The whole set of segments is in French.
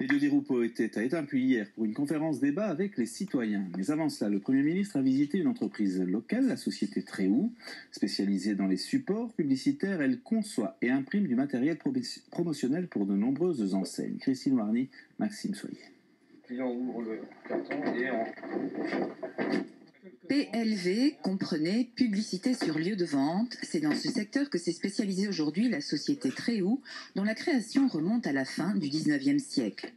Elio Di Rupo était à Étampes hier pour une conférence débat avec les citoyens. Mais avant cela, le Premier ministre a visité une entreprise locale, la société Tréhou. Spécialisée dans les supports publicitaires, elle conçoit et imprime du matériel promotionnel pour de nombreuses enseignes. Christine Warny, Maxime Soyer. On ouvre le carton et PLV comprenait publicité sur lieu de vente. C'est dans ce secteur que s'est spécialisée aujourd'hui la société Tréhou, dont la création remonte à la fin du 19e siècle.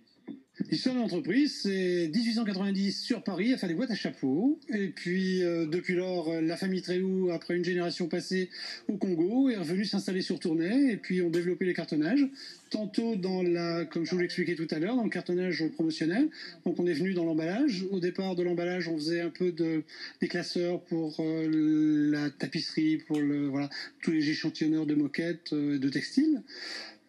L'histoire de l'entreprise, c'est 1890 sur Paris, à faire des boîtes à chapeaux. Et puis, depuis lors, la famille Tréhou, après une génération passée au Congo, est revenue s'installer sur Tournai. Et puis, ont développé les cartonnages. Tantôt comme je vous l'expliquais tout à l'heure, dans le cartonnage promotionnel. Donc, on est venu dans l'emballage. Au départ de l'emballage, on faisait un peu des classeurs pour la tapisserie, pour tous les échantillonneurs de moquettes, de textiles.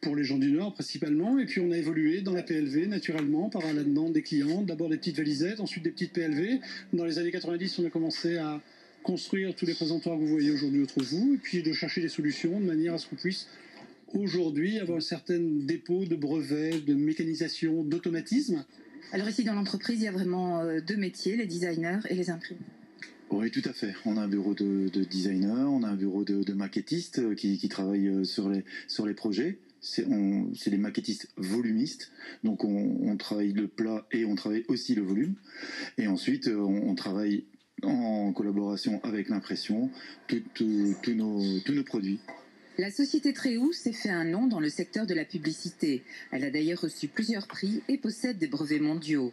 Pour les gens du Nord principalement, et puis on a évolué dans la PLV naturellement par la demande des clients, d'abord des petites valisettes, ensuite des petites PLV. Dans les années 90, on a commencé à construire tous les présentoirs que vous voyez aujourd'hui autour de vous, et puis de chercher des solutions de manière à ce qu'on puisse aujourd'hui avoir un certain dépôt de brevets, de mécanisation, d'automatisme. Alors ici dans l'entreprise, il y a vraiment deux métiers, les designers et les imprimeurs. Oui, tout à fait. On a un bureau de designers, on a un bureau de maquettistes qui travaillent sur les projets. C'est des maquettistes volumistes, donc on travaille le plat et on travaille aussi le volume. Et ensuite, on travaille en collaboration avec l'impression, tous nos produits. La société Tréhou s'est fait un nom dans le secteur de la publicité. Elle a d'ailleurs reçu plusieurs prix et possède des brevets mondiaux.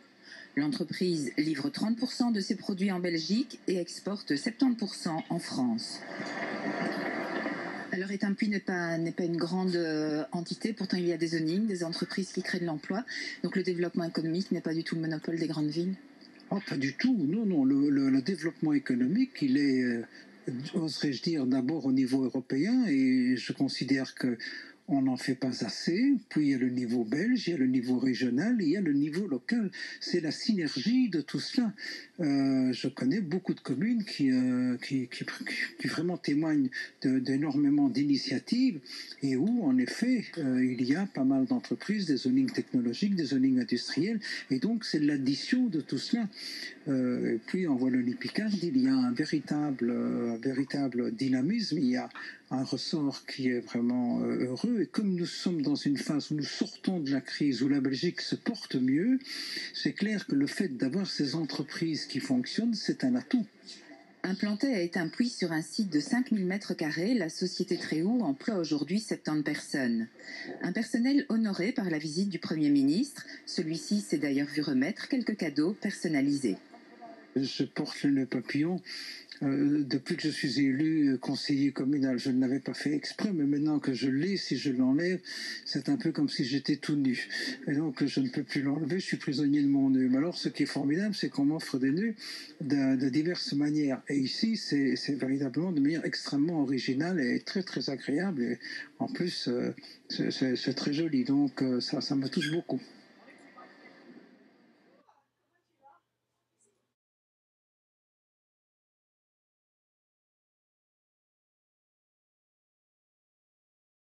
L'entreprise livre 30% de ses produits en Belgique et exporte 70% en France. Alors Étampes n'est pas une grande entité, pourtant il y a des zoning, des entreprises qui créent de l'emploi. Donc le développement économique n'est pas du tout le monopole des grandes villes. Oh, pas du tout, non. Le développement économique, il est, oserais-je dire, d'abord au niveau européen, et je considère que on n'en fait pas assez. Puis il y a le niveau belge, il y a le niveau régional, et il y a le niveau local. C'est la synergie de tout cela. Je connais beaucoup de communes qui vraiment témoignent d'énormément d'initiatives et où, en effet, il y a pas mal d'entreprises, des zonings technologiques, des zonings industriels, et donc c'est l'addition de tout cela. Et puis en Wallonie-Picarde, il y a un véritable dynamisme, il y a un ressort qui est vraiment heureux. Et comme nous sommes dans une phase où nous sortons de la crise, où la Belgique se porte mieux, c'est clair que le fait d'avoir ces entreprises qui fonctionnent, c'est un atout. Implantée à Étampes sur un site de 5000 m², la société Tréhou emploie aujourd'hui 70 personnes. Un personnel honoré par la visite du Premier ministre. Celui-ci s'est d'ailleurs vu remettre quelques cadeaux personnalisés. Je porte le nœud papillon. Depuis que je suis élu conseiller communal, je ne l'avais pas fait exprès, mais maintenant que je l'ai, si je l'enlève, c'est un peu comme si j'étais tout nu. Et donc je ne peux plus l'enlever, je suis prisonnier de mon nœud. Mais alors ce qui est formidable, c'est qu'on m'offre des nœuds de diverses manières. Et ici, c'est véritablement de manière extrêmement originale et très très agréable. Et en plus, c'est très joli, donc ça me touche beaucoup.